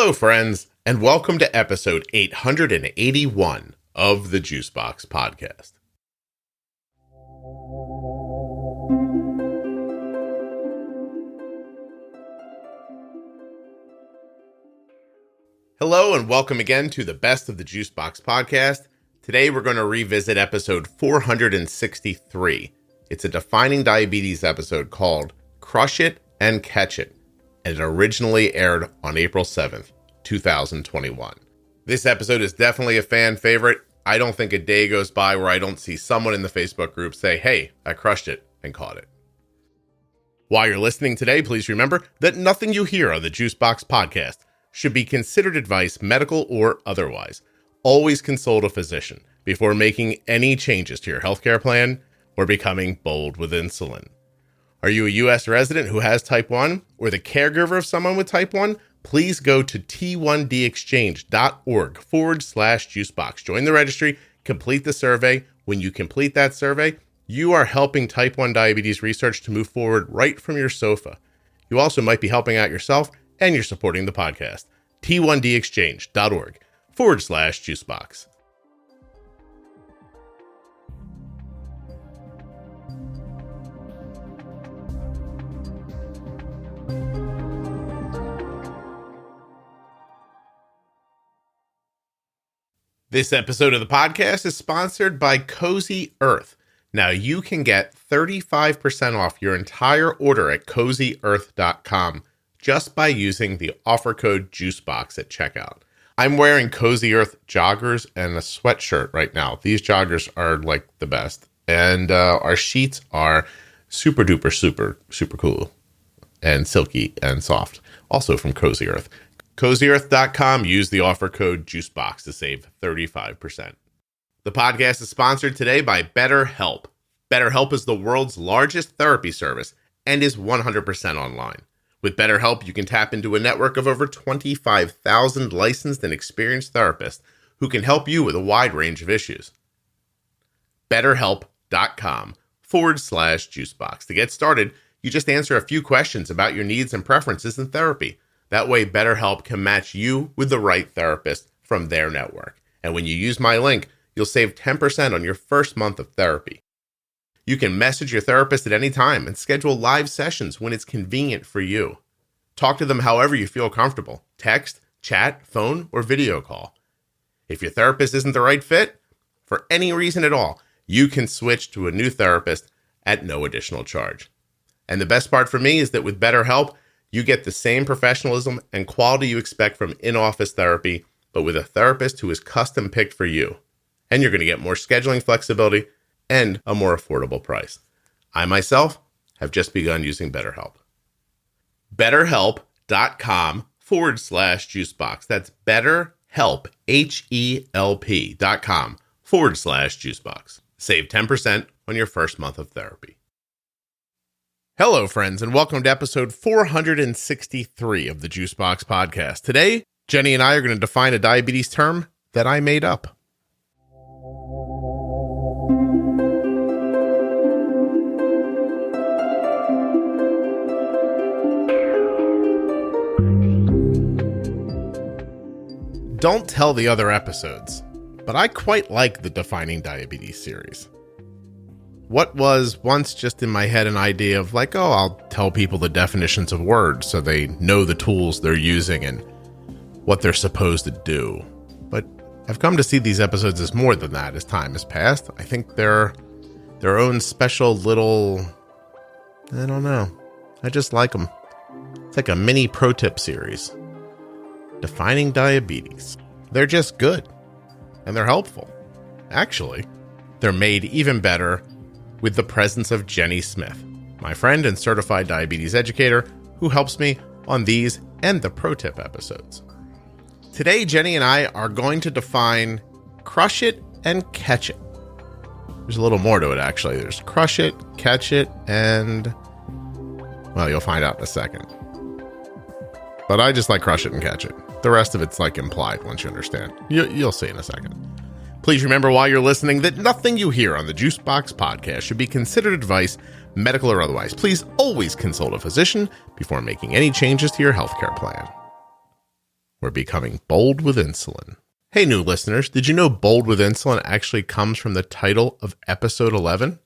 Hello, friends, and welcome to episode 881 of the Juicebox Podcast. Hello, and welcome again to the Best of the Juicebox Podcast. Today, we're going to revisit episode 463. It's a defining diabetes episode called Crush It and Catch It, and it originally aired on April 7th, 2021. This episode is definitely a fan favorite. I don't think a day goes by where I don't see someone in the Facebook group say, hey, I crushed it and caught it. While you're listening today, please remember that nothing you hear on the Juicebox Podcast should be considered advice, medical or otherwise. Always consult a physician before making any changes to your healthcare plan or becoming bold with insulin. Are you a U.S. resident who has type 1 or the caregiver of someone with type 1? Please go to t1dexchange.org/juicebox. Join the registry, complete the survey. When you complete that survey, you are helping type 1 diabetes research to move forward right from your sofa. You also might be helping out yourself and you're supporting the podcast. t1dexchange.org/juicebox. This episode of the podcast is sponsored by Cozy Earth. Now you can get 35% off your entire order at CozyEarth.com just by using the offer code JUICEBOX at checkout. I'm wearing Cozy Earth joggers and a sweatshirt right now. These joggers are like the best. And our sheets are super duper, super cool and silky and soft. Also from Cozy Earth. CozyEarth.com. Use the offer code JUICEBOX to save 35%. The podcast is sponsored today by BetterHelp. BetterHelp is the world's largest therapy service and is 100% online. With BetterHelp, you can tap into a network of over 25,000 licensed and experienced therapists who can help you with a wide range of issues. BetterHelp.com/juicebox. To get started, you just answer a few questions about your needs and preferences in therapy. That way, BetterHelp can match you with the right therapist from their network. And when you use my link, you'll save 10% on your first month of therapy. You can message your therapist at any time and schedule live sessions when it's convenient for you. Talk to them however you feel comfortable. Text, chat, phone, or video call. If your therapist isn't the right fit, for any reason at all, you can switch to a new therapist at no additional charge. And the best part for me is that with BetterHelp, you get the same professionalism and quality you expect from in-office therapy, but with a therapist who is custom picked for you. And you're going to get more scheduling flexibility and a more affordable price. I myself have just begun using BetterHelp. BetterHelp.com/juicebox. That's BetterHelp, HELP.com/juicebox. Save 10% on your first month of therapy. Hello, friends, and welcome to episode 463 of the Juicebox Podcast. Today, Jenny and I are going to define a diabetes term that I made up. Don't tell the other episodes, but I quite like the Defining Diabetes series. What was once just in my head an idea of like, oh, I'll tell people the definitions of words so they know the tools they're using and what they're supposed to do. But I've come to see these episodes as more than that as time has passed. I think they're their own special little, I don't know. I just like them. It's like a mini pro tip series. Defining diabetes. They're just good. And they're helpful. Actually, they're made even better with the presence of Jenny Smith, my friend and certified diabetes educator who helps me on these and the pro tip episodes. Today, Jenny and I are going to define crush it and catch it. There's a little more to it, actually. There's crush it, catch it, and, well, you'll find out in a second. But I just like crush it and catch it. The rest of it's like implied once you understand. You'll see in a second. Please remember while you're listening that nothing you hear on the Juicebox Podcast should be considered advice, medical or otherwise. Please always consult a physician before making any changes to your healthcare plan. we're becoming bold with insulin. Hey, new listeners, did you know Bold with Insulin actually comes from the title of episode 11?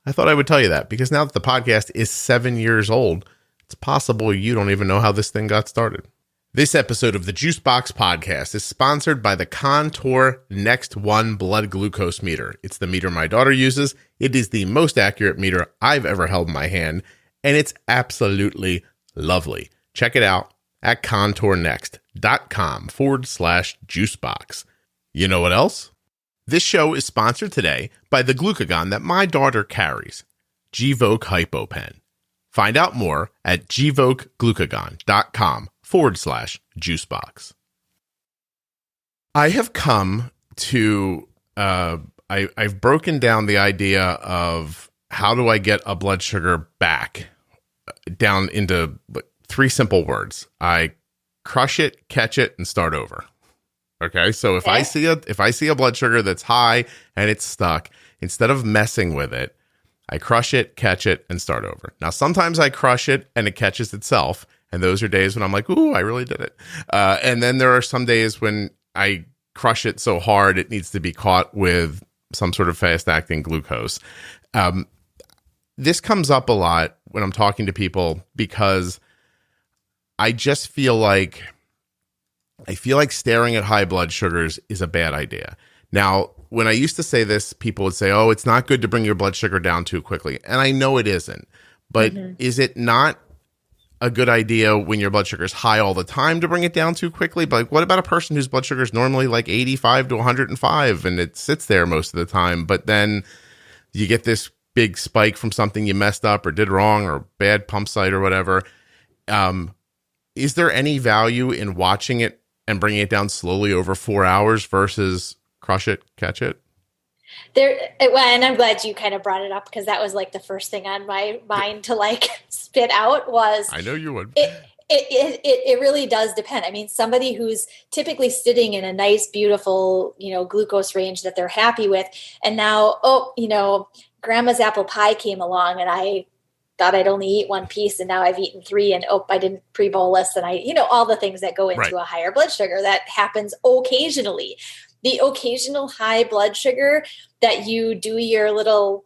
I thought I would tell you that because now that the podcast is 7 years old, it's possible you don't even know how this thing got started. This episode of the Juicebox Podcast is sponsored by the Contour NEXTONE blood glucose meter. It's the meter my daughter uses. It is the most accurate meter I've ever held in my hand, and it's absolutely lovely. Check it out at contournext.com/juicebox. You know what else? This show is sponsored today by the glucagon that my daughter carries, Gvoke HypoPen. Find out more at gvokeglucagon.com/juicebox. I have come to, I've broken down the idea of how do I get a blood sugar back down into 3 simple words. I crush it, catch it, and start over. Okay. So if I see a blood sugar that's high and it's stuck, instead of messing with it, I crush it, catch it, and start over. Now, sometimes I crush it and it catches itself. And those are days when I'm like, ooh, I really did it. And then there are some days when I crush it so hard it needs to be caught with some sort of fast-acting glucose. This comes up a lot when I'm talking to people because I just feel like staring at high blood sugars is a bad idea. Now, when I used to say this, people would say, oh, it's not good to bring your blood sugar down too quickly. And I know it isn't. But is it not a good idea when your blood sugar is high all the time to bring it down too quickly? But what about a person whose blood sugar is normally like 85 to 105 and it sits there most of the time, but then you get this big spike from something you messed up or did wrong or bad pump site or whatever? Is there any value in watching it and bringing it down slowly over 4 hours versus crush it, catch it? And I'm glad you kind of brought it up because that was like the first thing on my mind to like spit out was. I know you would. It really does depend. I mean, somebody who's typically sitting in a nice, beautiful, glucose range that they're happy with, and now, grandma's apple pie came along, and I thought I'd only eat 1 piece, and now I've eaten 3, and I didn't pre-bolus, and all the things that go into a higher blood sugar. That happens occasionally. The occasional high blood sugar that you do your little,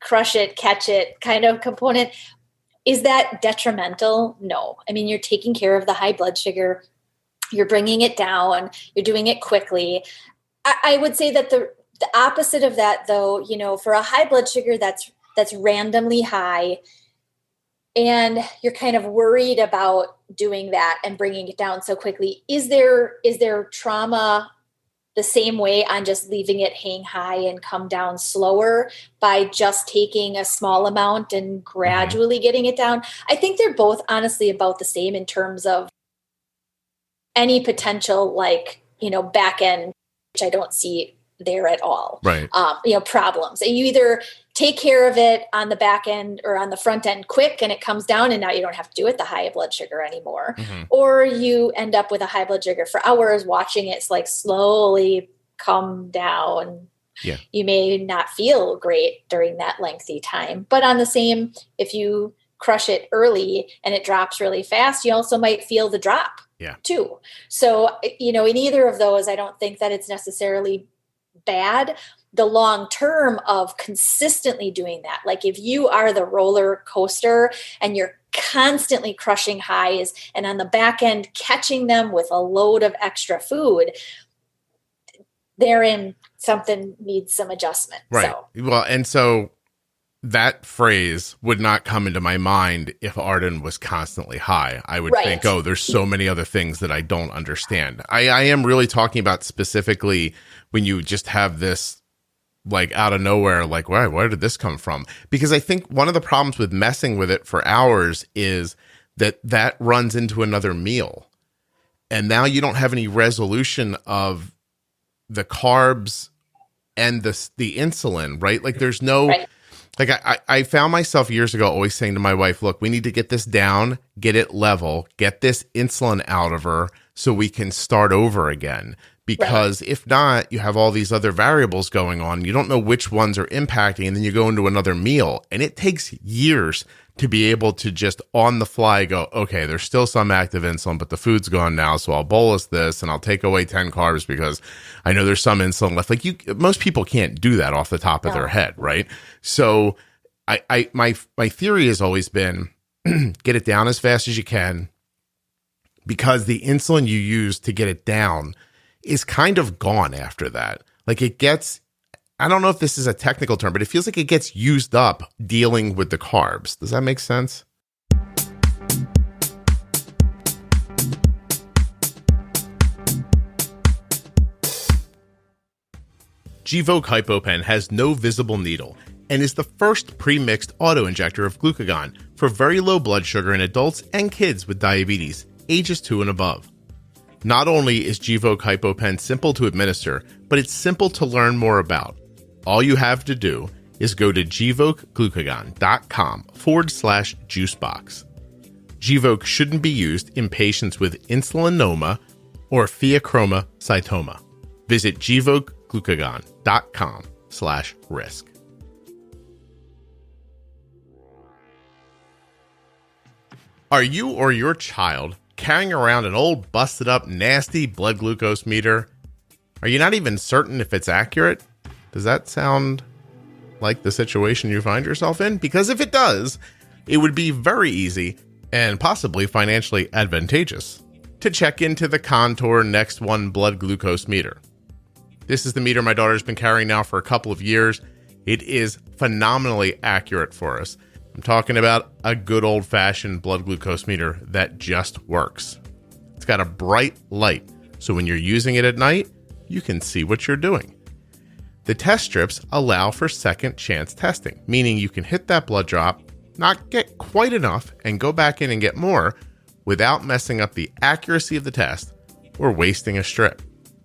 crush it, catch it kind of component, is that detrimental? No. I mean, you're taking care of the high blood sugar. You're bringing it down. You're doing it quickly. I would say that the opposite of that, though, for a high blood sugar that's randomly high, and you're kind of worried about doing that and bringing it down so quickly. Is there trauma the same way on just leaving it hang high and come down slower by just taking a small amount and gradually getting it down? I think they're both honestly about the same in terms of any potential, back end, which I don't see there at all. Right. Problems. You either take care of it on the back end or on the front end quick and it comes down and now you don't have to do it the high blood sugar anymore. Or you end up with a high blood sugar for hours watching it slowly come down. Yeah. You may not feel great during that lengthy time, but on the same, if you crush it early and it drops really fast, you also might feel the drop too. So, in either of those, I don't think that it's necessarily bad. The long term of consistently doing that, like if you are the roller coaster and you're constantly crushing highs and on the back end catching them with a load of extra food, therein something needs some adjustment. Right. Well, and so that phrase would not come into my mind if Arden was constantly high. I would think, oh, there's so many other things that I don't understand. I am really talking about specifically when you just have this out of nowhere, where did this come from? Because I think one of the problems with messing with it for hours is that runs into another meal. And now you don't have any resolution of the carbs and the insulin, right? There's no, I found myself years ago always saying to my wife, look, we need to get this down, get it level, get this insulin out of her so we can start over again. Because if not, you have all these other variables going on. You don't know which ones are impacting, and then you go into another meal. And it takes years to be able to just on the fly go, okay, there's still some active insulin, but the food's gone now. So I'll bolus this and I'll take away 10 carbs because I know there's some insulin left. Like most people can't do that off the top of their head. Right. So my theory has always been get it down as fast as you can, because the insulin you use to get it down is kind of gone after that. Like it gets, I don't know if this is a technical term, but it feels like it gets used up dealing with the carbs. Does that make sense? Gvoke HypoPen has no visible needle and is the first pre-mixed auto-injector of glucagon for very low blood sugar in adults and kids with diabetes, ages 2 and above. Not only is Gvoke HypoPen simple to administer, but it's simple to learn more about. All you have to do is go to gvokeglucagon.com/juicebox. Gvoke shouldn't be used in patients with insulinoma or pheochromocytoma. Visit gvokeglucagon.com/risk. Are you or your child carrying around an old, busted up, nasty blood glucose meter? Are you not even certain if it's accurate? Does that sound like the situation you find yourself in? Because if it does, it would be very easy and possibly financially advantageous to check into the Contour NEXTONE blood glucose meter. This is the meter my daughter's been carrying now for a couple of years. It is phenomenally accurate for us. I'm talking about a good old-fashioned blood glucose meter that just works. It's got a bright light, so when you're using it at night, you can see what you're doing. The test strips allow for second chance testing, meaning you can hit that blood drop, not get quite enough, and go back in and get more without messing up the accuracy of the test or wasting a strip.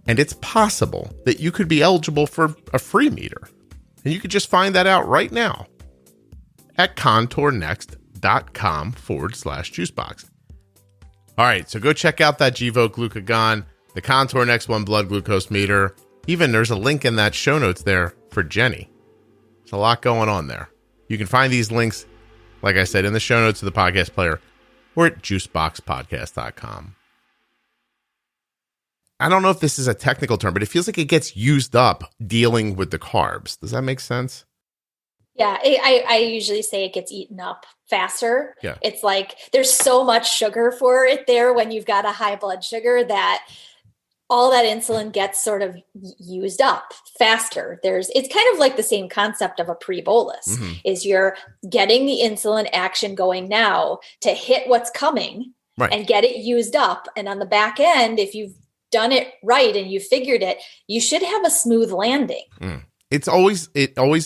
And it's possible that you could be eligible for a free meter. And you could just find that out right now at contournext.com/juicebox. All right, so go check out that Gvoke Glucagon, the Contour NEXTONE blood glucose meter. Even there's a link in that show notes there for Jenny. There's a lot going on there. You can find these links, like I said, in the show notes of the podcast player or at juiceboxpodcast.com. I don't know if this is a technical term, but it feels like it gets used up dealing with the carbs. Does that make sense? Yeah, I usually say it gets eaten up faster. Yeah. It's like there's so much sugar for it there when you've got a high blood sugar that all that insulin gets sort of used up faster. It's kind of like the same concept of a pre-bolus, is you're getting the insulin action going now to hit what's coming and get it used up. And on the back end, if you've done it right and you figured it, you should have a smooth landing. It always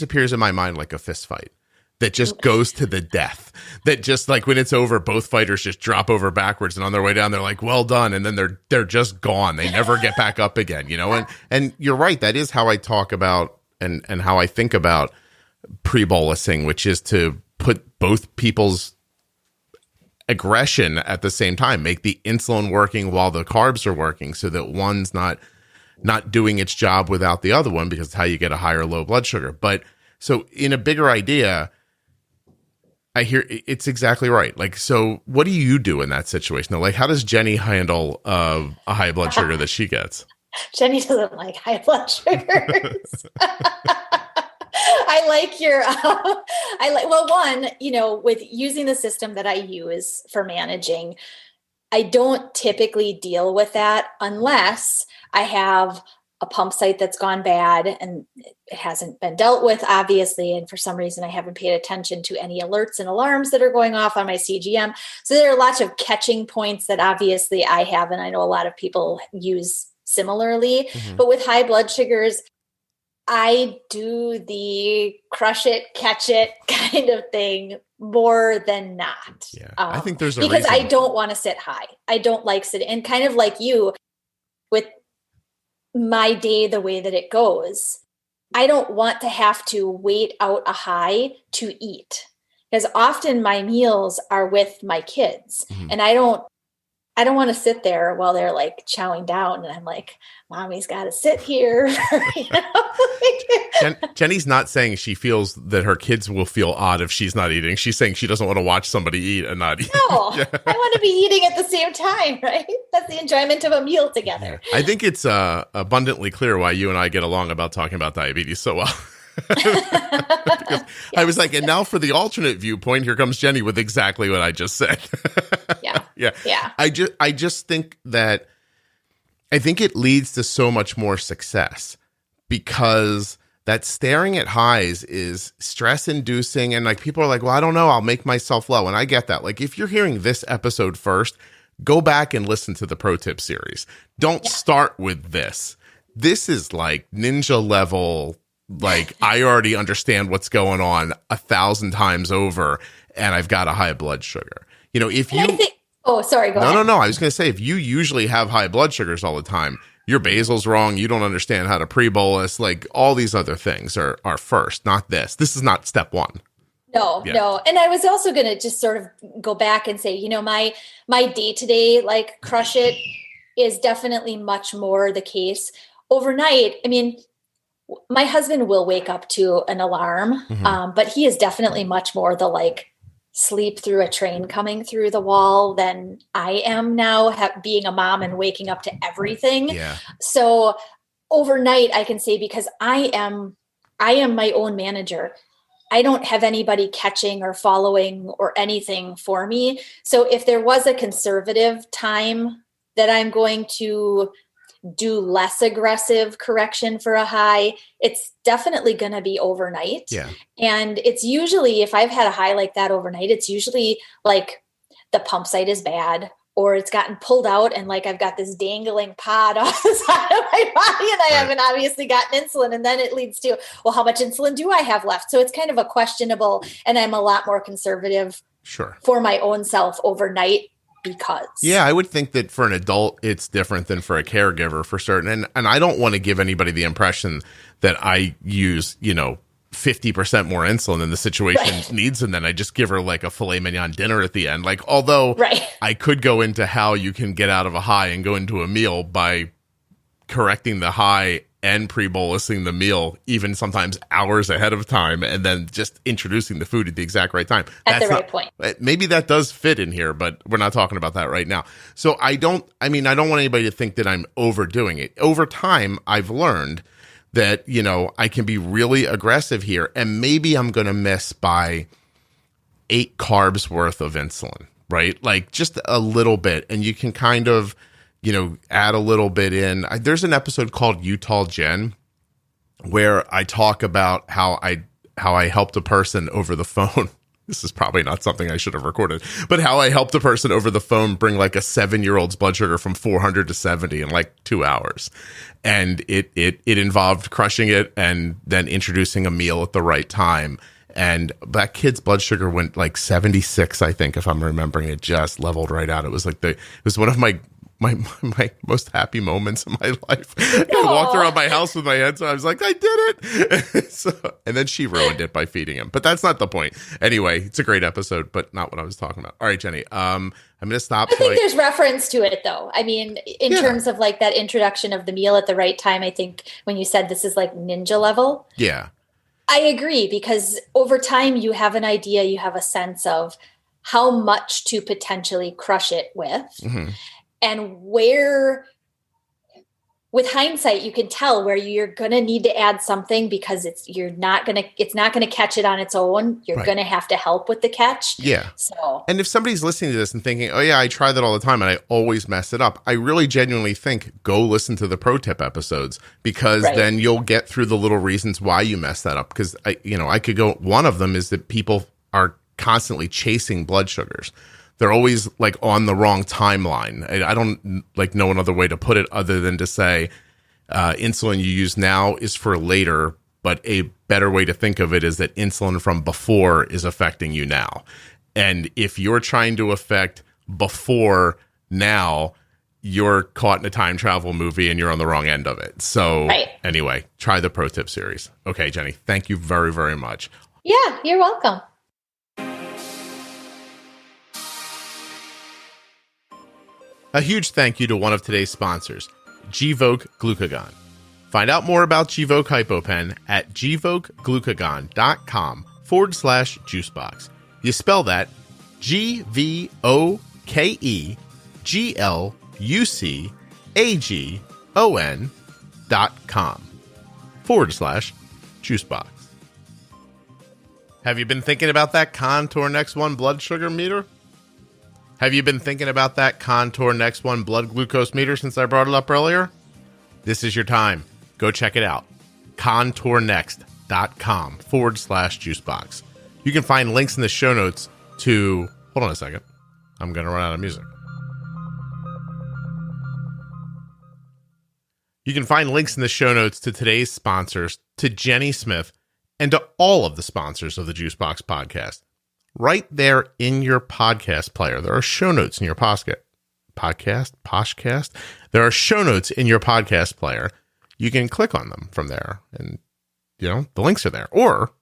appears in my mind like a fist fight that just goes to the death. That just like when it's over, both fighters just drop over backwards, and on their way down, they're like, "Well done," and then they're just gone. They never get back up again, you know. And you're right. That is how I talk about and how I think about pre-bolusing, which is to put both people's aggression at the same time, make the insulin working while the carbs are working, so that one's not doing its job without the other one, because it's how you get a higher low blood sugar. But so in a bigger idea, I hear it's exactly right. Like, so what do you do in that situation? Like, how does Jenny handle a high blood sugar that she gets? Jenny doesn't like high blood sugars. I like your, one, with using the system that I use for managing, I don't typically deal with that unless I have a pump site that's gone bad and it hasn't been dealt with, obviously. And for some reason, I haven't paid attention to any alerts and alarms that are going off on my CGM. So there are lots of catching points that obviously I have, and I know a lot of people use similarly. But with high blood sugars, I do the crush it, catch it kind of thing more than not. Yeah, I think there's a because reason. I don't want to sit high. I don't like sitting, and kind of like you with my day, the way that it goes, I don't want to have to wait out a high to eat, because often my meals are with my kids, and I don't I don't want to sit there while they're like chowing down. And I'm like, mommy's got to sit here. Jenny's not saying she feels that her kids will feel odd if she's not eating. She's saying she doesn't want to watch somebody eat and not eat. No, I want to be eating at the same time, right? That's the enjoyment of a meal together. I think it's abundantly clear why you and I get along about talking about diabetes so well. Yes. I was like, and now for the alternate viewpoint, here comes Jenny with exactly what I just said. Yeah. I just think that it leads to so much more success because that staring at highs is stress inducing. And like, people are like, well, I don't know, I'll make myself low. And I get that. Like, if you're hearing this episode first, go back and listen to the pro tip series. Don't start with this. This is like ninja level. Like, I already understand what's going on 1,000 times over, and I've got a high blood sugar. You know, if you... Oh, sorry, go ahead. No. I was going to say, if you usually have high blood sugars all the time, your basal's wrong, you don't understand how to pre-bolus, like, all these other things are first, not this. This is not step one. No. And I was also going to just sort of go back and say, you know, my day-to-day, like, crush it is definitely much more the case. Overnight, I mean... My husband will wake up to an alarm, but he is definitely much more the like sleep through a train coming through the wall than I am now, being a mom and waking up to everything. Yeah. So overnight, I can say, because I am my own manager. I don't have anybody catching or following or anything for me. So if there was a conservative time that I'm going to do less aggressive correction for a high, it's definitely going to be overnight. Yeah. And it's usually, if I've had a high like that overnight, it's usually like the pump site is bad, or it's gotten pulled out and like I've got this dangling pod off the side of my body and I haven't obviously gotten insulin. And then it leads to, well, how much insulin do I have left? So it's kind of a questionable, and I'm a lot more conservative for my own self overnight. Because I would think that for an adult it's different than for a caregiver for certain, and I don't want to give anybody the impression that I use 50% more insulin than the situation needs, and then I just give her like a filet mignon dinner at the end. Like, although I could go into how you can get out of a high and go into a meal by correcting the high and pre-bolusing the meal, even sometimes hours ahead of time, and then just introducing the food at the exact right time. At the right point. Maybe that does fit in here, but we're not talking about that right now. So I don't want anybody to think that I'm overdoing it. Over time, I've learned that, I can be really aggressive here, and maybe I'm going to miss by 8 carbs worth of insulin, right? Like just a little bit, and you can kind of add a little bit in. There's an episode called Utah Jen where I talk about how I helped a person over the phone. This is probably not something I should have recorded, but how I helped a person over the phone bring like a 7-year-old's blood sugar from 400 to 70 in like 2 hours. And it involved crushing it and then introducing a meal at the right time. And that kid's blood sugar went like 76, I think, if I'm remembering it, just leveled right out. It was like it was one of my most happy moments in my life. I walked around my house with my head, so I was like, I did it. And then she ruined it by feeding him. But that's not the point. Anyway, it's a great episode, but not what I was talking about. All right, Jenny, I'm going to stop. I think there's reference to it, though. I mean, in terms of like that introduction of the meal at the right time, I think when you said this is like ninja level. Yeah. I agree, because over time you have an idea, you have a sense of how much to potentially crush it with. Mm-hmm. And where, with hindsight, you can tell where you're going to need to add something because it's not going to catch it on its own. You're going to have to help with the catch. Yeah. So, and if somebody's listening to this and thinking, oh yeah, I try that all the time and I always mess it up, I really genuinely think go listen to the pro tip episodes, because then you'll get through the little reasons why you mess that up. Because I could go, one of them is that people are constantly chasing blood sugars. They're always like on the wrong timeline. I don't like know another way to put it other than to say insulin you use now is for later, but a better way to think of it is that insulin from before is affecting you now. And if you're trying to affect before now, you're caught in a time travel movie and you're on the wrong end of it. So anyway, try the pro tip series. Okay, Jenny, thank you very, very much. Yeah, you're welcome. A huge thank you to one of today's sponsors, Gvoke Glucagon. Find out more about Gvoke HypoPen at gvokeglucagon.com/juicebox. You spell that GVOKEGLUCAGON.com/juicebox. Have you been thinking about that Contour Next One blood sugar meter? Have you been thinking about that Contour Next One blood glucose meter since I brought it up earlier? This is your time. Go check it out. contournext.com/juicebox. You can find links in the show notes to... Hold on a second. I'm going to run out of music. You can find links in the show notes to today's sponsors, to Jenny Smith, and to all of the sponsors of the Juicebox Podcast. Right there in your podcast player, there are show notes in your podcast. There are show notes in your podcast player. You can click on them from there, and the links are there. Or,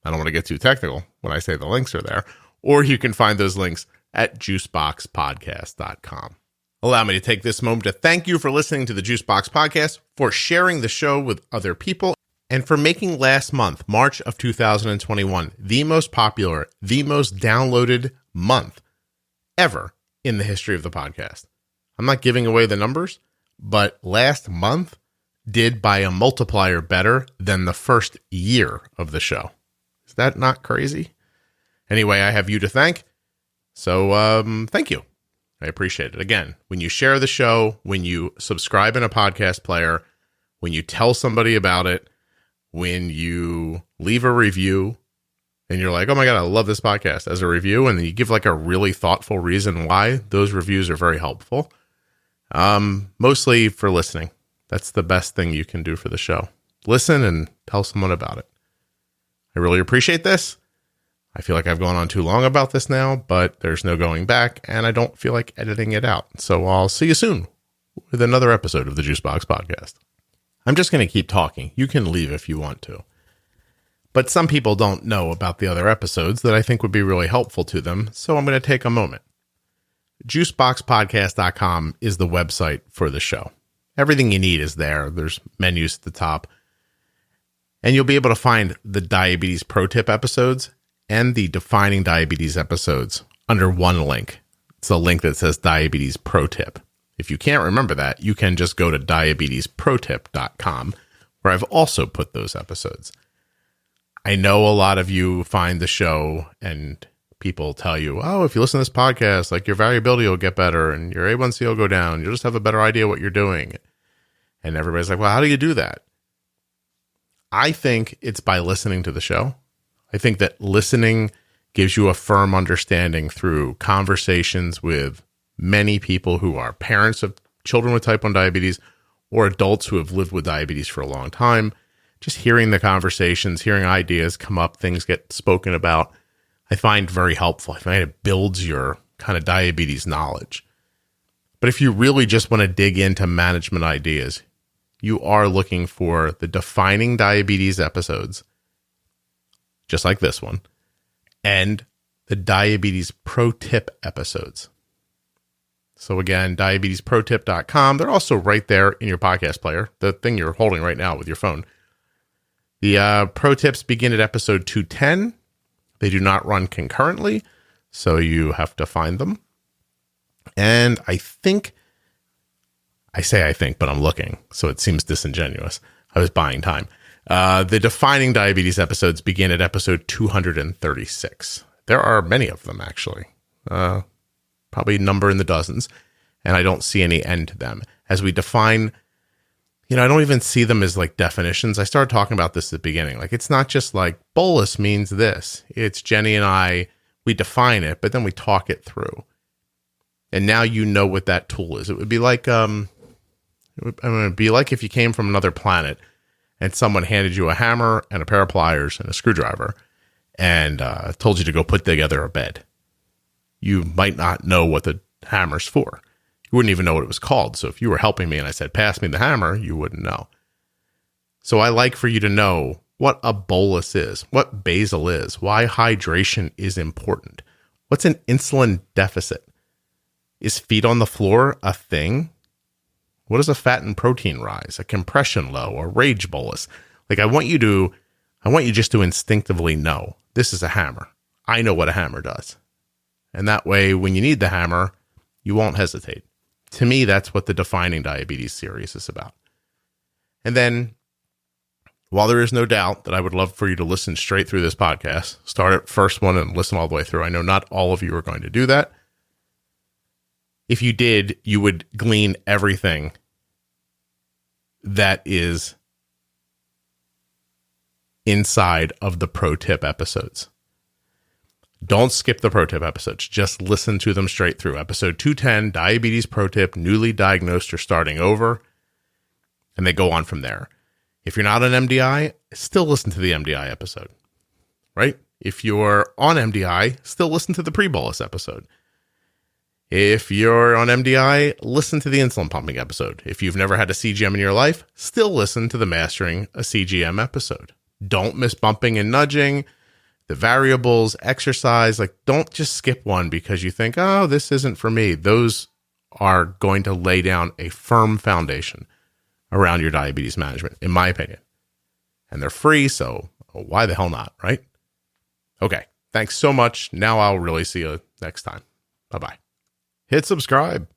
I don't want to get too technical when I say the links are there, or you can find those links at juiceboxpodcast.com. Allow me to take this moment to thank you for listening to the Juicebox Podcast, for sharing the show with other people, and for making last month, March of 2021, the most popular, the most downloaded month ever in the history of the podcast. I'm not giving away the numbers, but last month did by a multiplier better than the first year of the show. Is that not crazy? Anyway, I have you to thank. So thank you. I appreciate it. Again, when you share the show, when you subscribe in a podcast player, when you tell somebody about it, when you leave a review and you're like, oh my God, I love this podcast as a review. And then you give like a really thoughtful reason why, those reviews are very helpful. Mostly for listening. That's the best thing you can do for the show. Listen and tell someone about it. I really appreciate this. I feel like I've gone on too long about this now, but there's no going back and I don't feel like editing it out. So I'll see you soon with another episode of the Juicebox Podcast. I'm just going to keep talking. You can leave if you want to. But some people don't know about the other episodes that I think would be really helpful to them, so I'm going to take a moment. Juiceboxpodcast.com is the website for the show. Everything you need is there. There's menus at the top. And you'll be able to find the Diabetes Pro Tip episodes and the Defining Diabetes episodes under one link. It's a link that says Diabetes Pro Tip. If you can't remember that, you can just go to diabetesprotip.com, where I've also put those episodes. I know a lot of you find the show and people tell you, oh, if you listen to this podcast, like your variability will get better and your A1C will go down. You'll just have a better idea what you're doing. And everybody's like, well, how do you do that? I think it's by listening to the show. I think that listening gives you a firm understanding through conversations with many people who are parents of children with type 1 diabetes or adults who have lived with diabetes for a long time. Just hearing the conversations, hearing ideas come up, things get spoken about, I find very helpful. I find it builds your kind of diabetes knowledge. But if you really just want to dig into management ideas, you are looking for the Defining Diabetes episodes, just like this one, and the Diabetes Pro Tip episodes. So again, diabetesprotip.com. They're also right there in your podcast player, the thing you're holding right now with your phone. The pro tips begin at episode 210. They do not run concurrently, so you have to find them. And I think, but I'm looking, so it seems disingenuous. I was buying time. The Defining Diabetes episodes begin at episode 236. There are many of them, actually. Probably number in the dozens, and I don't see any end to them. As we define, I don't even see them as like definitions. I started talking about this at the beginning. Like, it's not just like bolus means this. It's Jenny and I, we define it, but then we talk it through. And now you know what that tool is. It would be like, if you came from another planet and someone handed you a hammer and a pair of pliers and a screwdriver and told you to go put together a bed. You might not know what the hammer's for. You wouldn't even know what it was called. So if you were helping me and I said, pass me the hammer, you wouldn't know. So I like for you to know what a bolus is, what basal is, why hydration is important. What's an insulin deficit? Is feet on the floor a thing? What is a fat and protein rise, a compression low, a rage bolus? Like, I want you just to instinctively know this is a hammer. I know what a hammer does. And that way, when you need the hammer, you won't hesitate. To me, that's what the Defining Diabetes series is about. And then, while there is no doubt that I would love for you to listen straight through this podcast, start at first one and listen all the way through. I know not all of you are going to do that. If you did, you would glean everything that is inside of the pro tip episodes. Don't skip the pro tip episodes. Just listen to them straight through. Episode 210, Diabetes Pro Tip, Newly Diagnosed or Starting Over. And they go on from there. If you're not on MDI, still listen to the MDI episode, right? If you're on MDI, still listen to the pre-bolus episode. If you're on MDI, listen to the insulin pumping episode. If you've never had a CGM in your life, still listen to the Mastering a CGM episode. Don't miss bumping and nudging, the variables, exercise. Like, don't just skip one because you think, oh, this isn't for me. Those are going to lay down a firm foundation around your diabetes management, in my opinion. And they're free, so why the hell not, right? Okay, thanks so much. Now I'll really see you next time. Bye-bye. Hit subscribe.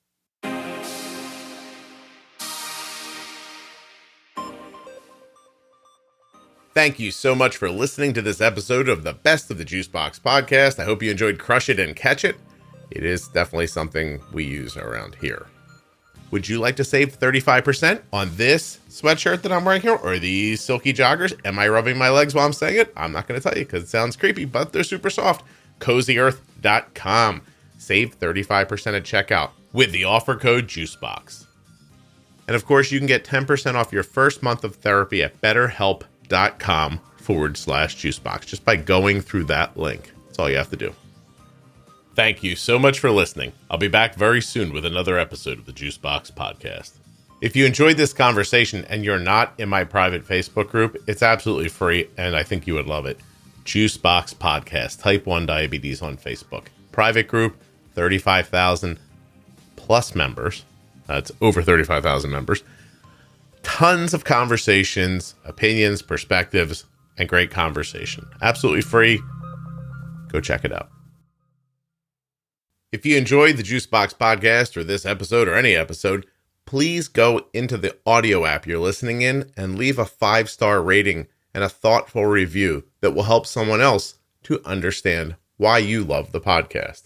Thank you so much for listening to this episode of the Best of the Juicebox Podcast. I hope you enjoyed Crush It and Catch It. It is definitely something we use around here. Would you like to save 35% on this sweatshirt that I'm wearing here, or these silky joggers? Am I rubbing my legs while I'm saying it? I'm not going to tell you because it sounds creepy, but they're super soft. CozyEarth.com. Save 35% at checkout with the offer code JUICEBOX. And of course, you can get 10% off your first month of therapy at BetterHelp.com/JuiceBox just by going through that link. That's all you have to do. Thank you so much for listening. I'll be back very soon with another episode of the Juicebox Podcast. If you enjoyed this conversation and you're not in my private Facebook group, it's absolutely free and I think you would love it. Juicebox Podcast, Type 1 Diabetes on Facebook. Private group, 35,000 plus members. That's over 35,000 members. Tons of conversations, opinions, perspectives, and great conversation. Absolutely free. Go check it out. If you enjoyed the Juicebox Podcast or this episode or any episode, please go into the audio app you're listening in and leave a 5-star rating and a thoughtful review that will help someone else to understand why you love the podcast.